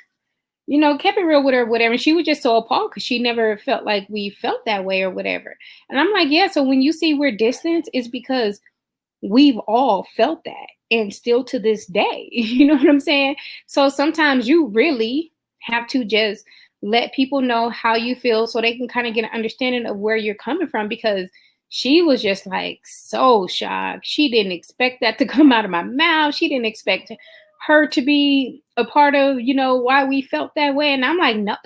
Kept it real with her, whatever. And she was just so appalled because she never felt like we felt that way or whatever. And I'm like, yeah, so when you see we're distant, it's because we've all felt that, and still to this day. You know what I'm saying? So sometimes you really have to just let people know how you feel, so they can kind of get an understanding of where you're coming from, because she was just like so shocked. She didn't expect that to come out of my mouth. She didn't expect her to be a part of, why we felt that way. And I'm like, no,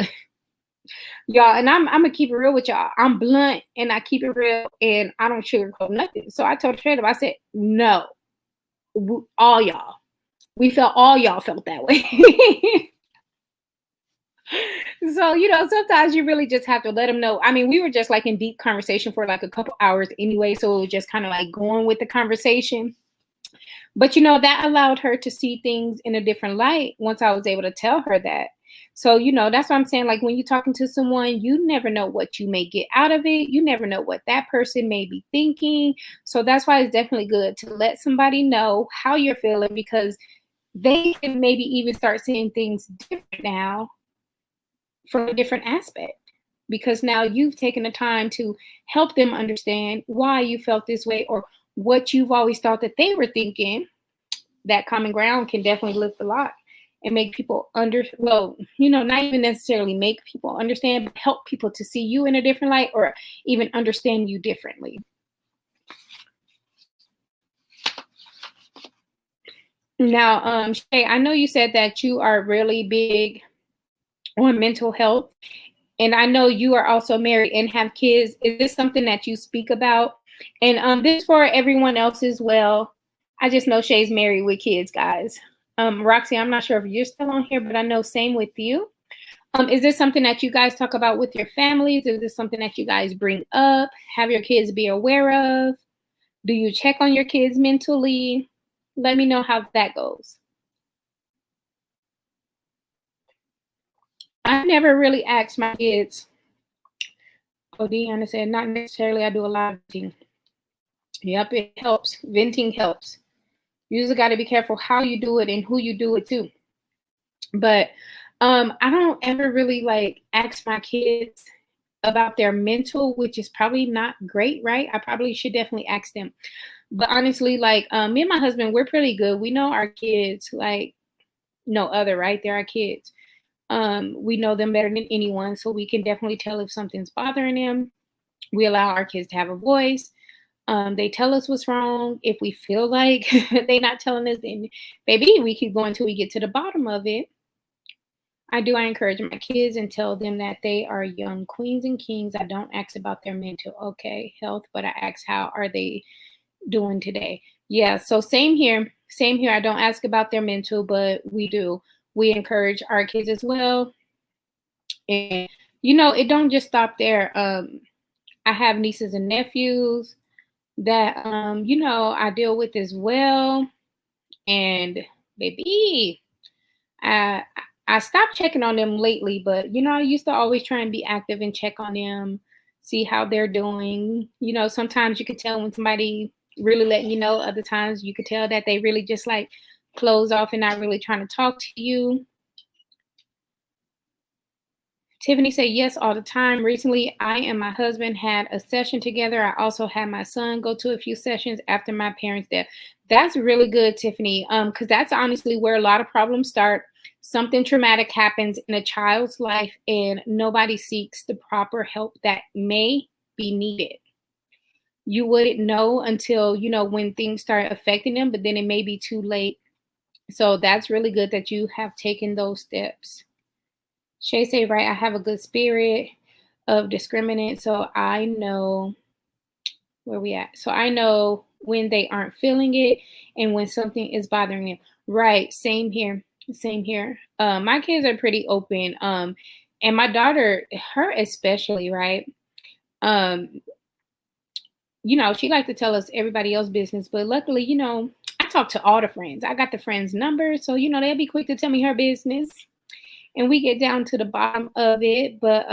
y'all, and I'm gonna keep it real with y'all. I'm blunt and I keep it real, and I don't sugarcoat nothing. So I told her straight up, I said, no, all y'all, all y'all felt that way. So, sometimes you really just have to let them know. I mean, we were just like in deep conversation for like a couple hours anyway. So it was just kind of like going with the conversation. But, that allowed her to see things in a different light once I was able to tell her that. So, that's what I'm saying. Like, when you're talking to someone, you never know what you may get out of it. You never know what that person may be thinking. So that's why it's definitely good to let somebody know how you're feeling, because they can maybe even start seeing things different now from a different aspect. because now you've taken the time to help them understand why you felt this way or what you've always thought that they were thinking. That common ground can definitely lift a lot and make people well, not even necessarily make people understand, but help people to see you in a different light or even understand you differently. Now, Shay, I know you said that you are really big on mental health, and I know you are also married and have kids. Is this something that you speak about? And this for everyone else as well. I just know Shay's married with kids, guys. Roxy, I'm not sure if you're still on here, but I know same with you. Is this something that you guys talk about with your families? Is this something that you guys bring up, have your kids be aware of? Do you check on your kids mentally? Let me know how that goes. I never really asked my kids. Oh, Deanna said, not necessarily. I do a lot of venting. Yep, it helps. Venting helps. You just got to be careful how you do it and who you do it to. But I don't ever really like ask my kids about their mental, which is probably not great, right? I probably should definitely ask them. But honestly, like me and my husband, we're pretty good. We know our kids like no other, right? They're our kids. We know them better than anyone, so we can definitely tell if something's bothering them. We allow our kids to have a voice. They tell us what's wrong. If we feel like they're not telling us, then baby, we keep going until we get to the bottom of it. I encourage my kids and tell them that they are young queens and kings. I don't ask about their mental health, but I ask how are they doing today. Yeah, so same here. Same here. I don't ask about their mental, but we do. We encourage our kids as well. And it don't just stop there. I have nieces and nephews that I deal with as well. And baby, I I stopped checking on them lately, but I used to always try and be active and check on them, see how they're doing. Sometimes you could tell when somebody really letting you know, other times you could tell that they really just like close off and not really trying to talk to you. Tiffany said, yes, all the time. Recently, I and my husband had a session together. I also had my son go to a few sessions after my parents' death. That's really good, Tiffany, because that's honestly where a lot of problems start. Something traumatic happens in a child's life and nobody seeks the proper help that may be needed. You wouldn't know until, when things start affecting them, but then it may be too late. So that's really good that you have taken those steps. Shay say, right, I have a good spirit of discriminant, so I know where we at. So I know when they aren't feeling it and when something is bothering them. Right, same here. Same here. My kids are pretty open. And my daughter, her especially, right? She likes to tell us everybody else's business, but luckily, I talk to all the friends. I got the friends' numbers, so they'll be quick to tell me her business. And we get down to the bottom of it. But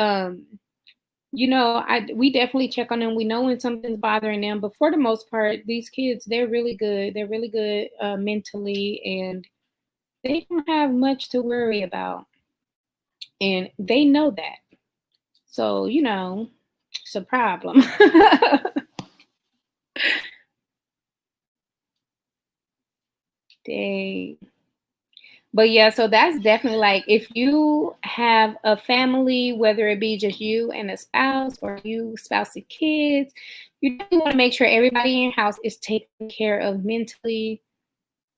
we definitely check on them. We know when something's bothering them. But for the most part, these kids, they're really good. They're really good mentally, and they don't have much to worry about. And they know that. So, it's a problem. Dang. But yeah, so that's definitely like if you have a family, whether it be just you and a spouse or you, spouse and kids, you definitely want to make sure everybody in your house is taken care of mentally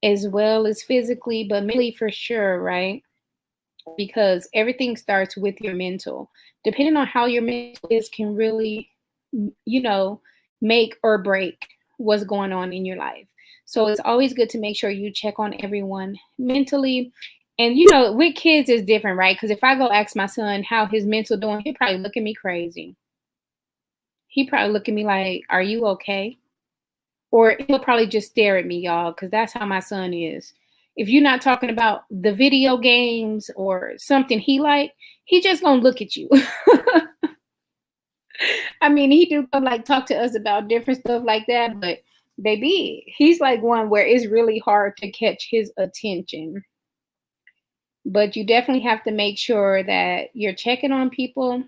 as well as physically, but mentally for sure, right? Because everything starts with your mental. Depending on how your mental is can really, you know, make or break what's going on in your life. So it's always good to make sure you check on everyone mentally. And with kids is different, right? Because if I go ask my son how his mental doing, he'll probably look at me crazy. He probably look at me like, "Are you okay?" Or he'll probably just stare at me, y'all, because that's how my son is. If you're not talking about the video games or something he like, he just gonna look at you. I mean, he do come like talk to us about different stuff like that, but baby, he's like one where it's really hard to catch his attention. But you definitely have to make sure that you're checking on people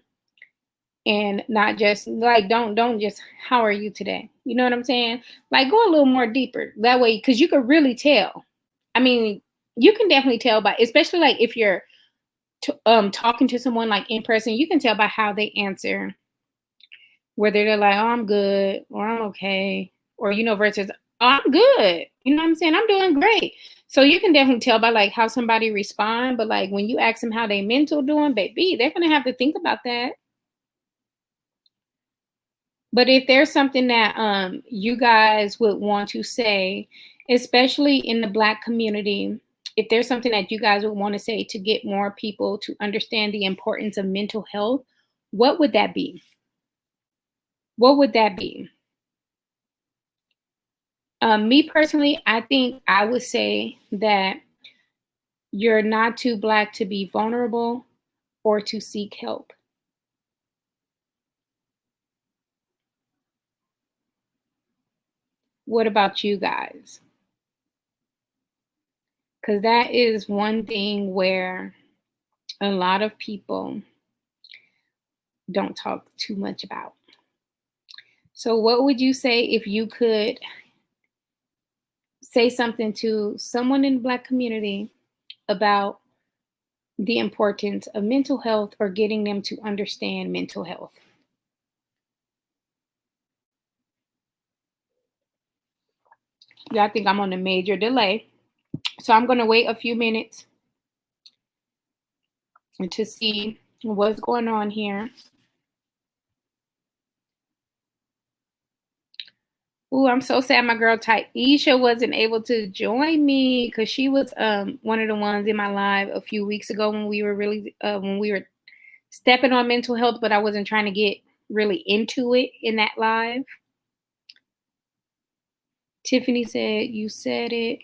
and not just like don't just how are you today? You know what I'm saying? Like go a little more deeper. That way, because you could really tell. I mean, you can definitely tell by, especially like if you're talking to someone like in person, you can tell by how they answer, whether they're like, "Oh, I'm good," or "I'm okay," or versus, "Oh, I'm good." You know what I'm saying? "I'm doing great." So you can definitely tell by like how somebody respond. But like when you ask them how they mental doing, baby, they're gonna have to think about that. But if there's something that you guys would want to say, especially in the Black community, if there's something that you guys would want to say to get more people to understand the importance of mental health, what would that be? What would that be? Me personally, I think I would say that you're not too Black to be vulnerable or to seek help. What about you guys? Because that is one thing where a lot of people don't talk too much about. So, what would you say if you could say something to someone in the Black community about the importance of mental health or getting them to understand mental health? Yeah, I think I'm on a major delay. So, I'm going to wait a few minutes to see what's going on here. Ooh, I'm so sad my girl Taisha wasn't able to join me because she was one of the ones in my live a few weeks ago when we were really when we were stepping on mental health, but I wasn't trying to get really into it in that live. Tiffany said, "You said it."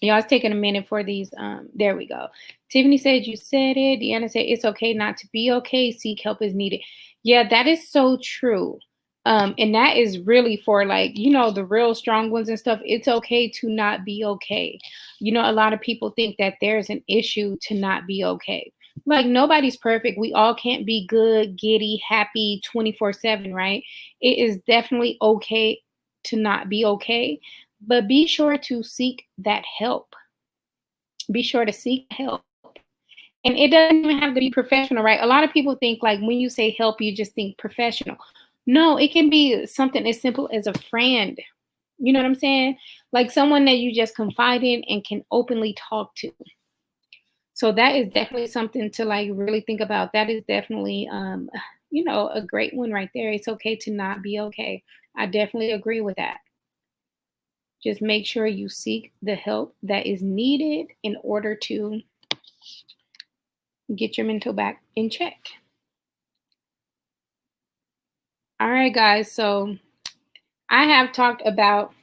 Y'all, it's taking a minute for these. There we go. Tiffany said, "You said it." Deanna said, "It's okay not to be okay. Seek help is needed." Yeah, that is so true. And that is really for like, the real strong ones and stuff. It's okay to not be okay. A lot of people think that there's an issue to not be okay. Like nobody's perfect. We all can't be good, giddy, happy 24/7, right? It is definitely okay to not be okay, but be sure to seek that help. Be sure to seek help. And it doesn't even have to be professional, right? A lot of people think like when you say help, you just think professional. No, it can be something as simple as a friend. You know what I'm saying? Like someone that you just confide in and can openly talk to. So that is definitely something to like really think about. That is definitely a great one right there. It's okay to not be okay. I definitely agree with that. Just make sure you seek the help that is needed in order to get your mental back in check. All right, guys. So I have talked about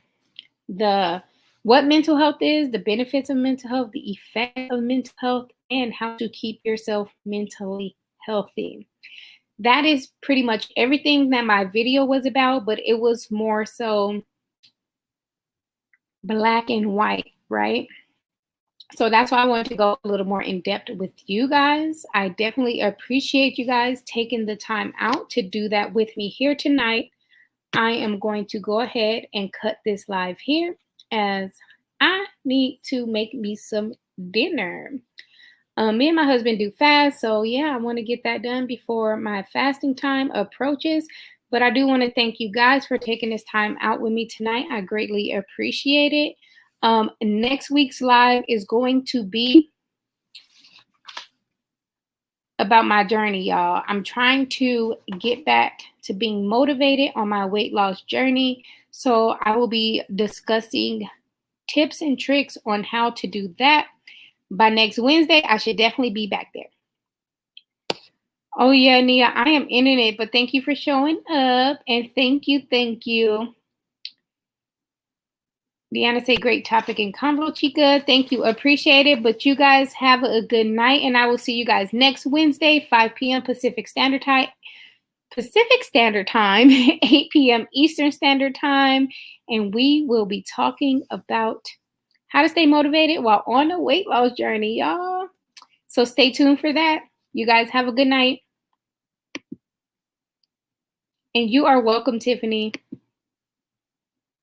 the what mental health is, the benefits of mental health, the effect of mental health, and how to keep yourself mentally healthy. That is pretty much everything that my video was about, but it was more so black and white, right? So that's why I wanted to go a little more in depth with you guys. I definitely appreciate you guys taking the time out to do that with me here tonight. I am going to go ahead and cut this live here as I need to make me some dinner. Me and my husband do fast, so yeah, I want to get that done before my fasting time approaches. But I do want to thank you guys for taking this time out with me tonight. I greatly appreciate it. Next week's live is going to be about my journey, y'all. I'm trying to get back to being motivated on my weight loss journey. So I will be discussing tips and tricks on how to do that. By next Wednesday, I should definitely be back there. Oh yeah, Nia, I am in it, but thank you for showing up and thank you. Deanna say great topic and convo, Chica. Thank you. Appreciate it. But you guys have a good night and I will see you guys next Wednesday, 5 p.m. Pacific Standard Time. 8 p.m. Eastern Standard Time. And we will be talking about how to stay motivated while on a weight loss journey, y'all. So stay tuned for that. You guys have a good night. And you are welcome, Tiffany.